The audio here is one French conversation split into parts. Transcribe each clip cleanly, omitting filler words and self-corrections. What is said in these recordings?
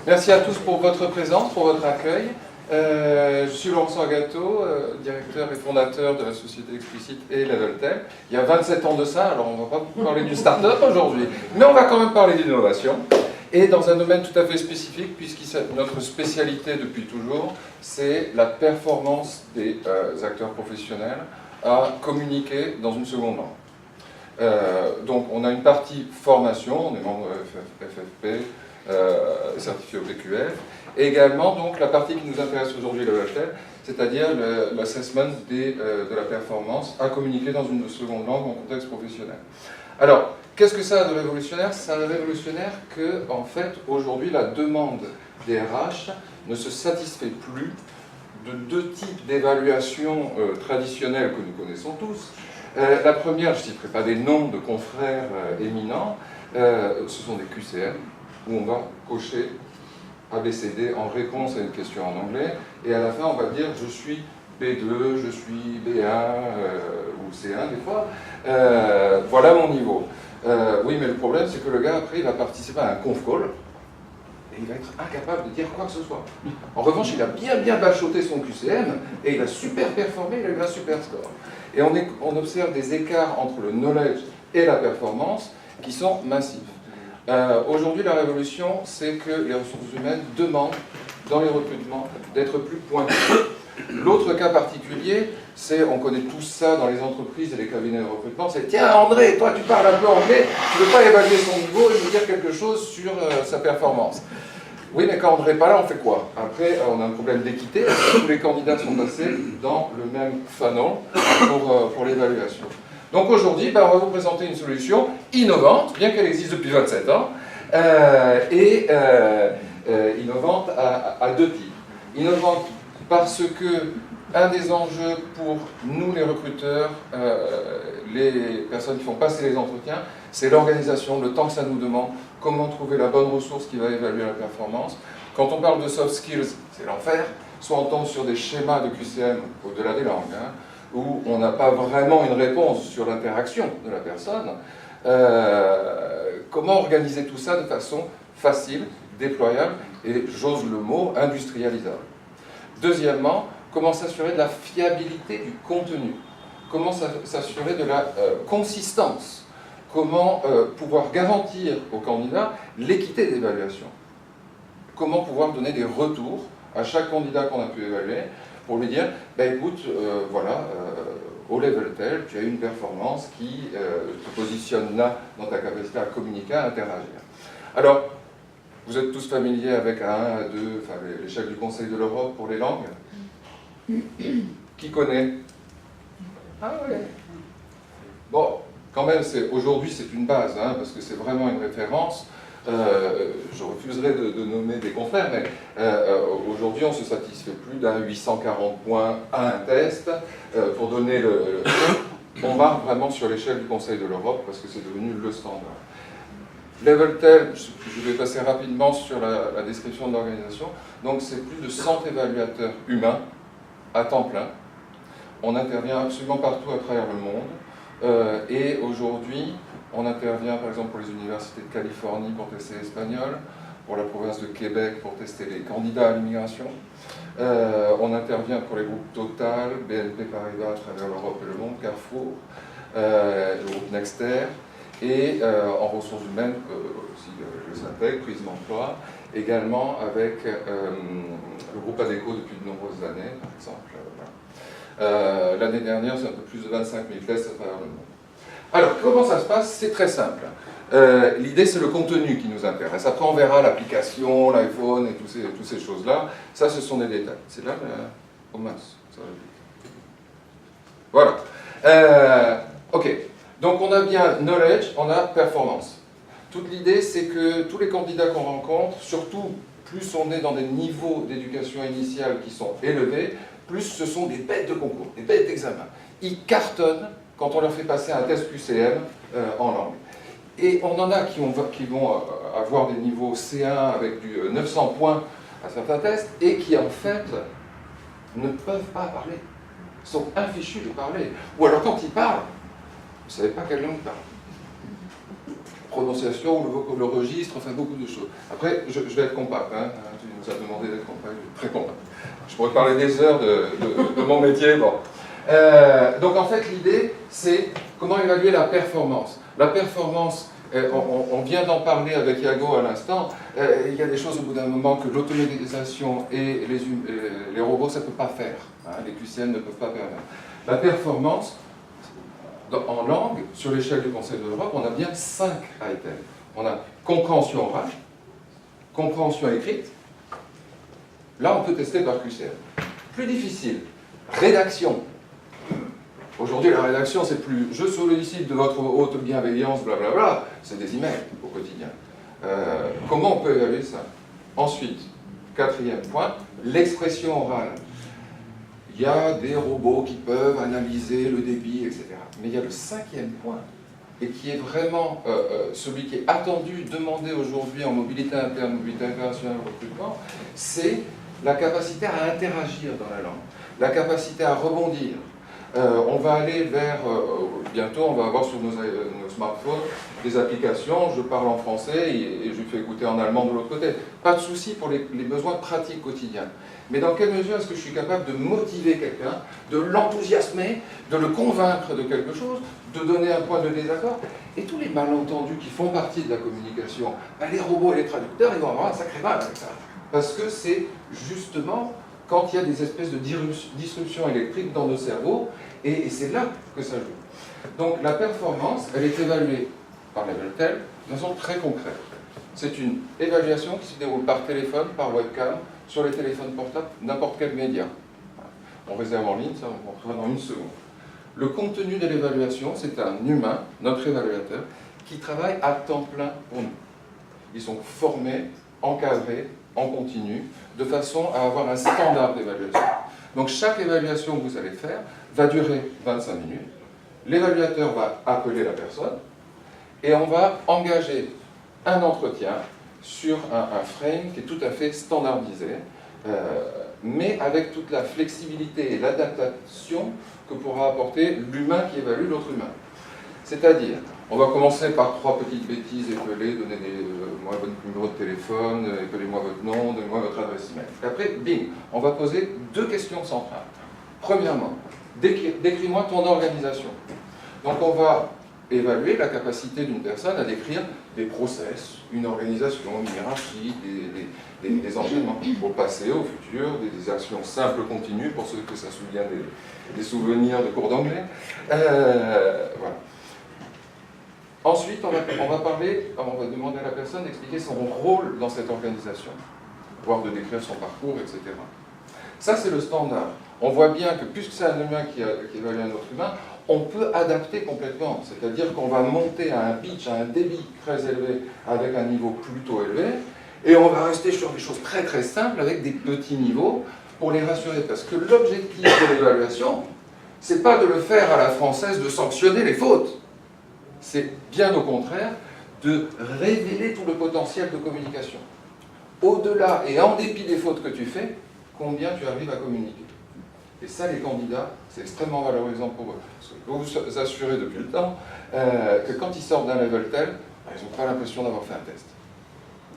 Merci à tous pour votre présence, pour votre accueil. Je suis Laurent Sargato, directeur et fondateur de la société Explicit et Leveltel. Il y a 27 ans de ça, alors on ne va pas parler d'une start-up aujourd'hui, mais on va quand même parler d'innovation. Et dans un domaine tout à fait spécifique, puisque notre spécialité depuis toujours, c'est la performance des acteurs professionnels à communiquer dans une seconde langue. Donc on a une partie formation, on est membre de FFP, certifié au PQF, et également donc la partie qui nous intéresse aujourd'hui, le Leveltel, c'est-à-dire l'assessment de la performance à communiquer dans une seconde langue en contexte professionnel. Alors, qu'est-ce que ça a de révolutionnaire? Ça a de révolutionnaire que, en fait, aujourd'hui, la demande des RH ne se satisfait plus de deux types d'évaluations traditionnelles que nous connaissons tous. La première, je ne citerai pas des noms de confrères éminents, ce sont des QCM, où on va cocher ABCD en réponse à une question en anglais, et à la fin on va dire je suis B2, je suis B1 ou C1 des fois, voilà mon niveau. Oui, mais le problème c'est que le gars après il va participer à un conf call et il va être incapable de dire quoi que ce soit. En revanche, il a bien bachoté son QCM et il a super performé, il a eu un super score. Et on observe des écarts entre le knowledge et la performance qui sont massifs. Aujourd'hui, la révolution, c'est que les ressources humaines demandent, dans les recrutements, d'être plus pointues. L'autre cas particulier, c'est, on connaît tous ça dans les entreprises et les cabinets de recrutement, c'est « Tiens, André, toi tu parles un peu anglais, tu ne veux pas évaluer son niveau et nous dire quelque chose sur sa performance ?» Oui, mais quand André n'est pas là, on fait quoi? Après, on a un problème d'équité, tous les candidats sont passés dans le même funnel pour l'évaluation. Donc aujourd'hui, on va vous présenter une solution innovante, bien qu'elle existe depuis 27 ans, innovante à deux types. Innovante parce que un des enjeux pour nous les recruteurs, les personnes qui font passer les entretiens, c'est l'organisation, le temps que ça nous demande, comment trouver la bonne ressource qui va évaluer la performance. Quand on parle de soft skills, c'est l'enfer, soit on tombe sur des schémas de QCM au-delà des langues, où on n'a pas vraiment une réponse sur l'interaction de la personne. Comment organiser tout ça de façon facile, déployable et, j'ose le mot, industrialisable. Deuxièmement, comment s'assurer de la fiabilité du contenu? Comment s'assurer de la consistance? Comment pouvoir garantir aux candidats l'équité d'évaluation? Comment pouvoir donner des retours à chaque candidat qu'on a pu évaluer pour lui dire, écoute, au Leveltel, tu as une performance qui te positionne là dans ta capacité à communiquer, à interagir. Alors, vous êtes tous familiers avec A1, A2, enfin l'échelle du Conseil de l'Europe pour les langues? Qui connaît? Ah oui. Bon, quand même, aujourd'hui c'est une base, parce que c'est vraiment une référence. Je refuserai de nommer des confrères, mais aujourd'hui on ne se satisfait plus d'un 840 points à un test pour donner on va vraiment sur l'échelle du Conseil de l'Europe parce que c'est devenu le standard. Leveltel, je vais passer rapidement sur la description de l'organisation. Donc c'est plus de 100 évaluateurs humains à temps plein. On intervient absolument partout à travers le monde. Et aujourd'hui, on intervient par exemple pour les universités de Californie pour tester l'espagnol, pour la province de Québec pour tester les candidats à l'immigration. On intervient pour les groupes Total, BNP Paribas à travers l'Europe et le monde, Carrefour, le groupe Nexter, et en ressources humaines, aussi le SAPEC, Prisme Emploi, également avec le groupe ADECO depuis de nombreuses années, par exemple. Voilà. L'année dernière, c'est un peu plus de 25 000 tests à travers le monde. Alors, comment ça se passe? C'est très simple. L'idée, c'est le contenu qui nous intéresse. Après, on verra l'application, l'iPhone et toutes ces choses-là. Ça, ce sont des détails. C'est là, mais... Oh mince, ça va vite. Voilà. OK. Donc, on a bien knowledge, on a performance. Toute l'idée, c'est que tous les candidats qu'on rencontre, surtout plus on est dans des niveaux d'éducation initiale qui sont élevés, plus ce sont des bêtes de concours, des bêtes d'examen. Ils cartonnent quand on leur fait passer un test QCM en langue. Et on en a qui vont avoir des niveaux C1 avec du 900 points à certains tests, et qui en fait ne peuvent pas parler, sont infichus de parler. Ou alors quand ils parlent, vous ne savez pas quelle langue ils parlent. prononciation, le registre, enfin beaucoup de choses. Après, je vais être compact, hein. Tu nous as demandé d'être compact, je suis très compact. Je pourrais parler des heures de mon métier, bon. Donc en fait, l'idée, c'est comment évaluer la performance. La performance, on vient d'en parler avec Iago à l'instant, il y a des choses au bout d'un moment que l'automatisation et les robots, ça ne peut pas faire. Hein, les QCM ne peuvent pas permettre. La performance, en langue, sur l'échelle du Conseil de l'Europe, on a bien 5 items. On a compréhension orale, compréhension écrite. Là, on peut tester par QCM. Plus difficile, rédaction. Aujourd'hui, la rédaction, c'est plus « je sollicite de votre haute bienveillance, blablabla », c'est des emails au quotidien. Comment on peut évaluer ça? Ensuite, 4e point, l'expression orale. Il y a des robots qui peuvent analyser le débit, etc. Mais il y a le 5e point, et qui est vraiment celui qui est attendu, demandé aujourd'hui en mobilité interne, mobilité internationale, recrutement, c'est la capacité à interagir dans la langue, la capacité à rebondir. On va aller vers, bientôt on va avoir sur nos smartphones des applications, je parle en français et je fais écouter en allemand de l'autre côté. Pas de souci pour les besoins pratiques quotidiens. Mais dans quelle mesure est-ce que je suis capable de motiver quelqu'un, de l'enthousiasmer, de le convaincre de quelque chose, de donner un point de désaccord? Et tous les malentendus qui font partie de la communication, ben les robots et les traducteurs, ils vont avoir un sacré mal avec ça. Parce que c'est justement quand il y a des espèces de disruptions électriques dans nos cerveaux, et c'est là que ça joue. Donc la performance, elle est évaluée par Leveltel de façon très concrète. C'est une évaluation qui se déroule par téléphone, par webcam, sur les téléphones portables, n'importe quel média. On réserve en ligne, ça on montrera dans une seconde. Le contenu de l'évaluation, c'est un humain, notre évaluateur, qui travaille à temps plein pour nous. Ils sont formés, encadrés, en continu, de façon à avoir un standard d'évaluation. Donc chaque évaluation que vous allez faire va durer 25 minutes. L'évaluateur va appeler la personne et on va engager un entretien sur un frame qui est tout à fait standardisé, mais avec toute la flexibilité et l'adaptation que pourra apporter l'humain qui évalue l'autre humain. C'est-à-dire, on va commencer par 3 petites bêtises épelées, donner moi votre numéro de téléphone, épelez-moi votre nom, donnez-moi votre adresse email. Et après, bing, on va poser 2 questions centrales. Premièrement, décris-moi ton organisation. Donc on va évaluer la capacité d'une personne à décrire des process, une organisation, une hiérarchie, des enchaînements, au passé, au futur, des actions simples continues, pour ceux que ça se souvient des souvenirs de cours d'anglais. Voilà. Ensuite, on va demander à la personne d'expliquer son rôle dans cette organisation, voire de décrire son parcours, etc. Ça, c'est le standard. On voit bien que puisque c'est un humain qui évalue un autre humain, on peut adapter complètement. C'est-à-dire qu'on va monter à un pitch, à un débit très élevé, avec un niveau plutôt élevé, et on va rester sur des choses très très simples, avec des petits niveaux, pour les rassurer. Parce que l'objectif de l'évaluation, c'est pas de le faire à la française, de sanctionner les fautes. C'est bien au contraire de révéler tout le potentiel de communication. Au-delà et en dépit des fautes que tu fais, combien tu arrives à communiquer. Et ça, les candidats, c'est extrêmement valorisant pour eux. Parce que je peux vous assurer depuis le temps que quand ils sortent d'un level tel, ils n'ont pas l'impression d'avoir fait un test.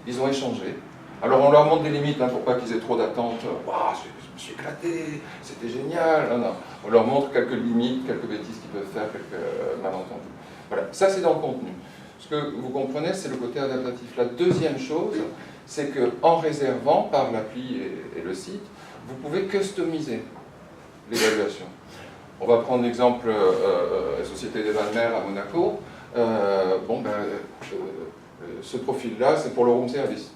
Ils ont échangé. Alors on leur montre des limites pour pas qu'ils aient trop d'attentes. Waouh, je me suis éclaté, c'était génial. Non, non. On leur montre quelques limites, quelques bêtises qu'ils peuvent faire, quelques malentendus. Voilà, ça c'est dans le contenu. Ce que vous comprenez, c'est le côté adaptatif. La deuxième chose, c'est qu'en réservant par l'appli et le site, vous pouvez customiser l'évaluation. On va prendre l'exemple la Société des Valmer à Monaco. Ce profil-là, c'est pour le room service.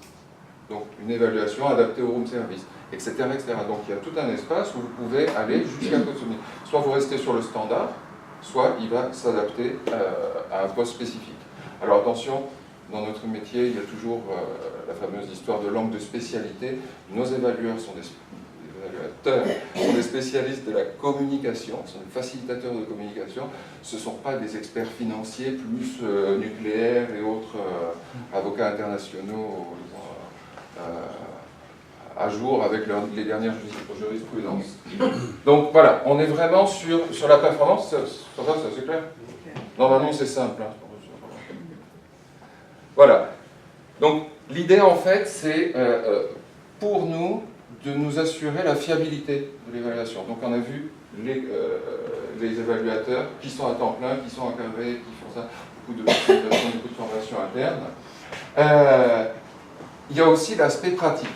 Donc une évaluation adaptée au room service, etc., etc. Donc il y a tout un espace où vous pouvez aller jusqu'à customiser. Soit vous restez sur le standard, soit il va s'adapter à un poste spécifique. Alors attention, dans notre métier, il y a toujours la fameuse histoire de langue de spécialité. Nos évaluateurs sont des spécialistes de la communication, sont des facilitateurs de communication. Ce ne sont pas des experts financiers, plus nucléaires et autres avocats internationaux à jour avec les dernières jurisprudences. Donc voilà, on est vraiment sur la performance. Ça va, c'est clair? Normalement c'est simple. Voilà. Donc l'idée en fait, c'est pour nous de nous assurer la fiabilité de l'évaluation. Donc on a vu les évaluateurs qui sont à temps plein, qui sont encadrés, qui font ça, beaucoup de formation interne. Il y a aussi l'aspect pratique.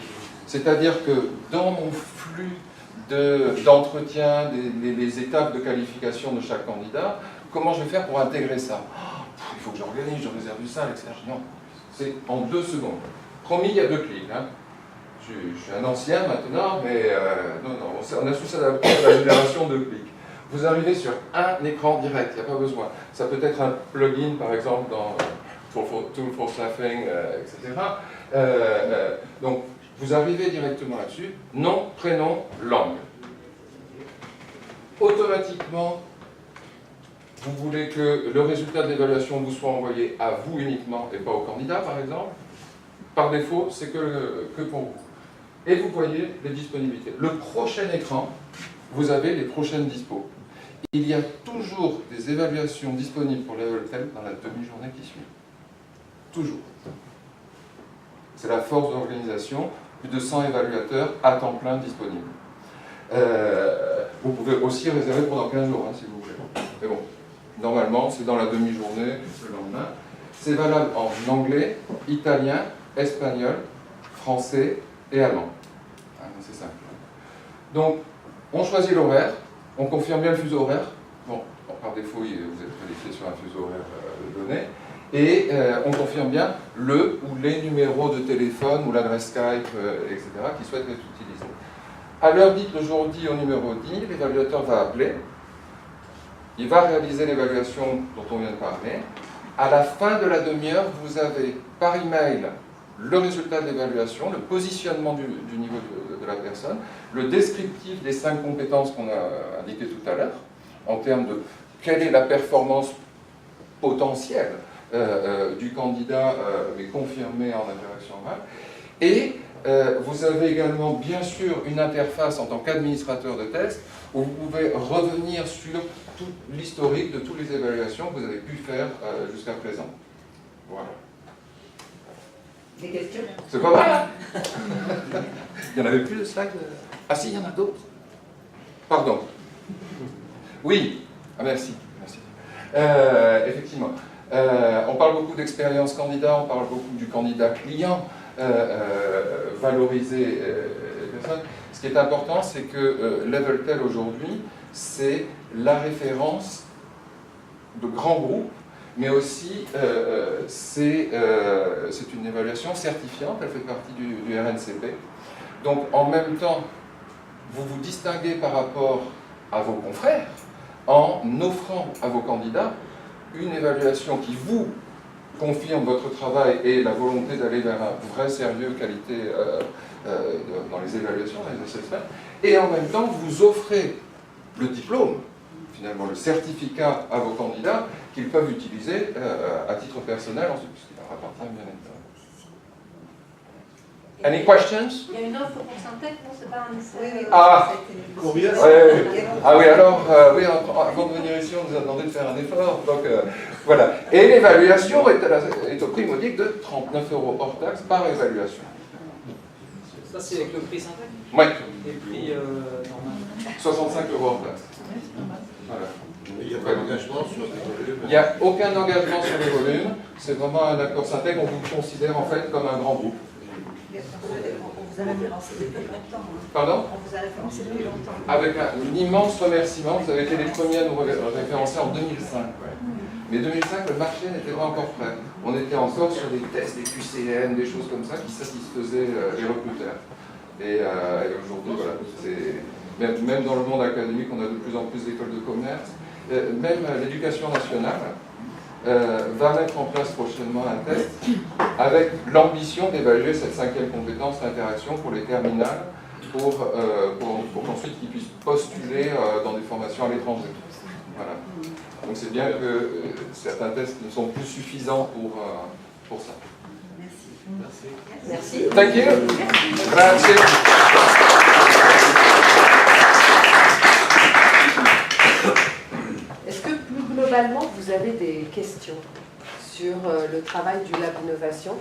C'est-à-dire que dans mon flux d'entretien, les étapes de qualification de chaque candidat, comment je vais faire pour intégrer ça? Il faut que j'organise, je réserve une salle, etc. Non, c'est en 2 secondes. Promis, il y a 2 clics. Hein. Je suis un ancien maintenant, mais non, on a su s'adapter à la génération de clics. Vous arrivez sur un écran direct, il n'y a pas besoin. Ça peut être un plugin, par exemple, dans Tool for Staffing, etc. Donc, vous arrivez directement là-dessus, nom, prénom, langue. Automatiquement, vous voulez que le résultat de l'évaluation vous soit envoyé à vous uniquement et pas au candidat, par exemple. Par défaut, c'est que pour vous. Et vous voyez les disponibilités. Le prochain écran, vous avez les prochaines dispos. Il y a toujours des évaluations disponibles pour Leveltel dans la demi-journée qui suit. Toujours. C'est la force de l'organisation. Plus de 100 évaluateurs à temps plein disponibles. Vous pouvez aussi réserver pendant 15 jours, hein, si vous voulez. Mais bon, normalement, c'est dans la demi-journée, le lendemain. C'est valable en anglais, italien, espagnol, français et allemand. C'est simple. Donc, on choisit l'horaire, on confirme bien le fuseau horaire. Bon, par défaut, vous êtes qualifié sur un fuseau horaire donné. Et on confirme bien le ou les numéros de téléphone ou l'adresse Skype, etc., qui souhaitent être utilisés. À l'heure dite, le jour dit au numéro dit, l'évaluateur va appeler. Il va réaliser l'évaluation dont on vient de parler. À la fin de la demi-heure, vous avez par email le résultat de l'évaluation, le positionnement du niveau de la personne, le descriptif des 5 compétences qu'on a indiquées tout à l'heure, en termes de quelle est la performance potentielle du candidat, mais confirmé en interaction orale. Et vous avez également, bien sûr, une interface en tant qu'administrateur de test, où vous pouvez revenir sur tout l'historique de toutes les évaluations que vous avez pu faire jusqu'à présent. Voilà. Des questions? C'est pas mal. Il n'y en avait plus de slides? Ah si, il y en a d'autres. Pardon. Oui. Ah, merci. Merci. Effectivement. On parle beaucoup d'expérience candidat, on parle beaucoup du candidat client, valoriser les personnes. Ce qui est important, c'est que Leveltel aujourd'hui, c'est la référence de grands groupes, mais aussi c'est une évaluation certifiante, elle fait partie du RNCP. Donc en même temps, vous vous distinguez par rapport à vos confrères en offrant à vos candidats une évaluation qui vous confirme votre travail et la volonté d'aller vers un vrai sérieux qualité dans les évaluations, dans les assessments, et en même temps vous offrez le diplôme, finalement le certificat à vos candidats qu'ils peuvent utiliser à titre personnel ensuite, puisqu'il leur appartient bien évidemment. Any questions? Il y a une offre pour Syntec, non? C'est pas un essai? Ah, Combien? ah oui, alors, oui, avant de venir ici, on nous a demandé de faire un effort. Donc, voilà. Et l'évaluation est au prix modique de 39 € hors taxe par évaluation. Ça, c'est avec le prix Syntec? Oui. Et le prix normal? 65 € hors taxe. Voilà. Il n'y a pas d'engagement sur les volumes. Il n'y a aucun engagement sur les volumes. C'est vraiment un accord Syntec. On vous considère en fait comme un grand groupe. On vous a référencé depuis longtemps. Pardon? On vous a référencé depuis longtemps. Avec un immense remerciement. Vous avez été les premiers à nous référencer en 2005. Ouais. Mais 2005, le marché n'était pas encore prêt. On était encore sur des tests, des QCM, des choses comme ça qui satisfaisaient les recruteurs. Et aujourd'hui, voilà, même dans le monde académique, on a de plus en plus d'écoles de commerce. Même l'éducation nationale va mettre en place prochainement un test avec l'ambition d'évaluer cette 5e compétence, l'interaction, pour les terminales, pour qu'ensuite ils puissent postuler dans des formations à l'étranger. Voilà. Donc c'est bien que certains tests ne sont plus suffisants pour ça. Merci. Merci. Thank you. Grazie. Est-ce que plus globalement, vous avez des questions sur le travail du Lab Innovation.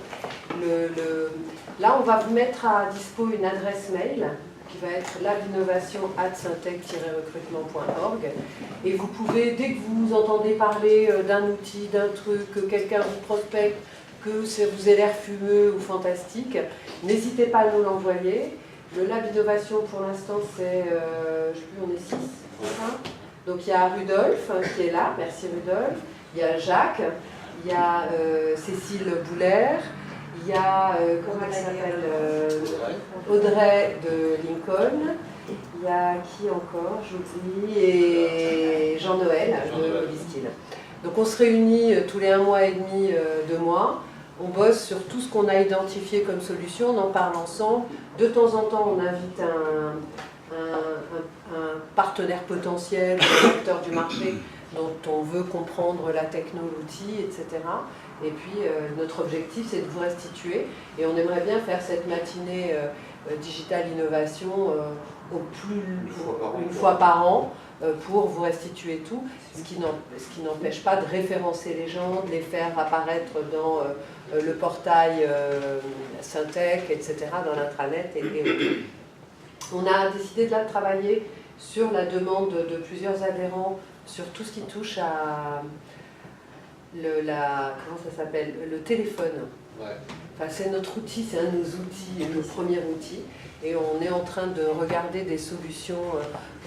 Là, on va vous mettre à dispo une adresse mail qui va être labinnovation@syntec-recrutement.org. Et vous pouvez, dès que vous entendez parler d'un outil, d'un truc, que quelqu'un vous prospecte, que ça vous ait l'air fumeux ou fantastique, n'hésitez pas à nous l'envoyer. Le Lab Innovation, pour l'instant, c'est, je ne sais plus, on est 6, c'est ça ? Donc il y a Rudolf qui est là, merci Rudolf. Il y a Jacques, il y a Cécile Bouler, il y a, comment elle s'appelle, Audrey de Lincoln, il y a qui encore, j'oublie, et Jean-Noël de Listil. Donc on se réunit tous les 1 mois et demi, 2 mois, on bosse sur tout ce qu'on a identifié comme solution, on en parle ensemble. De temps en temps, on invite un partenaire potentiel, un acteur du marché dont on veut comprendre la techno, l'outil, etc. Et puis notre objectif, c'est de vous restituer. Et on aimerait bien faire cette matinée Digital Innovation une fois par an pour vous restituer tout, ce qui n'empêche pas de référencer les gens, de les faire apparaître dans le portail Syntec, etc., dans l'intranet et autres. On a décidé de travailler sur la demande de plusieurs adhérents sur tout ce qui touche à comment ça s'appelle, le téléphone. Ouais. Enfin, c'est notre outil, c'est un de nos outils, nos premiers outils. Et on est en train de regarder des solutions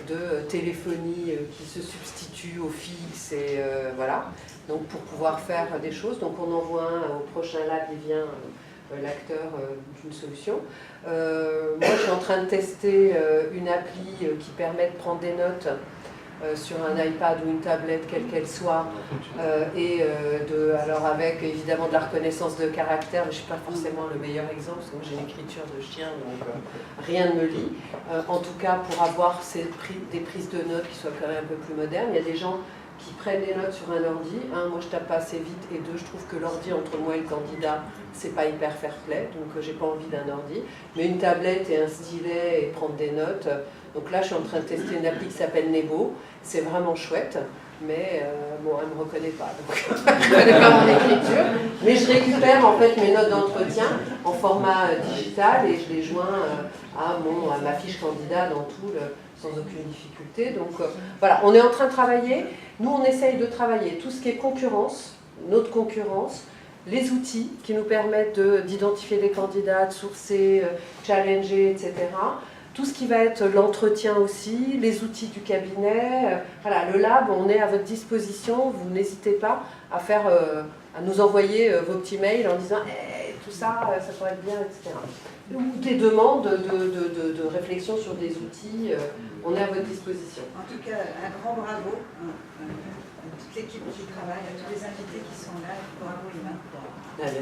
de téléphonie qui se substituent au fixe et voilà. Donc pour pouvoir faire des choses. Donc on envoie au prochain lab, il vient l'acteur d'une solution. Moi je suis en train de tester une appli qui permet de prendre des notes sur un iPad ou une tablette, quelle qu'elle soit, alors avec évidemment de la reconnaissance de caractère, mais je ne suis pas forcément le meilleur exemple, parce que moi j'ai une écriture de chien, donc rien ne me lit. En tout cas, pour avoir des prises de notes qui soient quand même un peu plus modernes, il y a des gens qui prennent des notes sur un ordi. Un, moi je tape pas assez vite, et deux, je trouve que l'ordi entre moi et le candidat, c'est pas hyper fair-play, donc j'ai pas envie d'un ordi. Mais une tablette et un stylet et prendre des notes. Donc là, je suis en train de tester une appli qui s'appelle Nebo. C'est vraiment chouette, mais bon, elle ne me reconnaît pas, donc elle ne connaît pas mon écriture. Mais je récupère en fait mes notes d'entretien en format digital et je les joins à ma fiche candidat dans tout, sans aucune difficulté. Donc voilà, on est en train de travailler. Nous, on essaye de travailler tout ce qui est concurrence, notre concurrence, les outils qui nous permettent d'identifier les candidats, de sourcer, challenger, etc. Tout ce qui va être l'entretien aussi, les outils du cabinet. Voilà, le lab, on est à votre disposition. Vous n'hésitez pas à nous envoyer vos petits mails en disant tout ça, ça pourrait être bien, etc. Ou des demandes de réflexion sur des outils. On est à votre disposition. En tout cas, un grand bravo à toute l'équipe qui travaille, à tous les invités qui sont là. Bravo, Emma. Merci.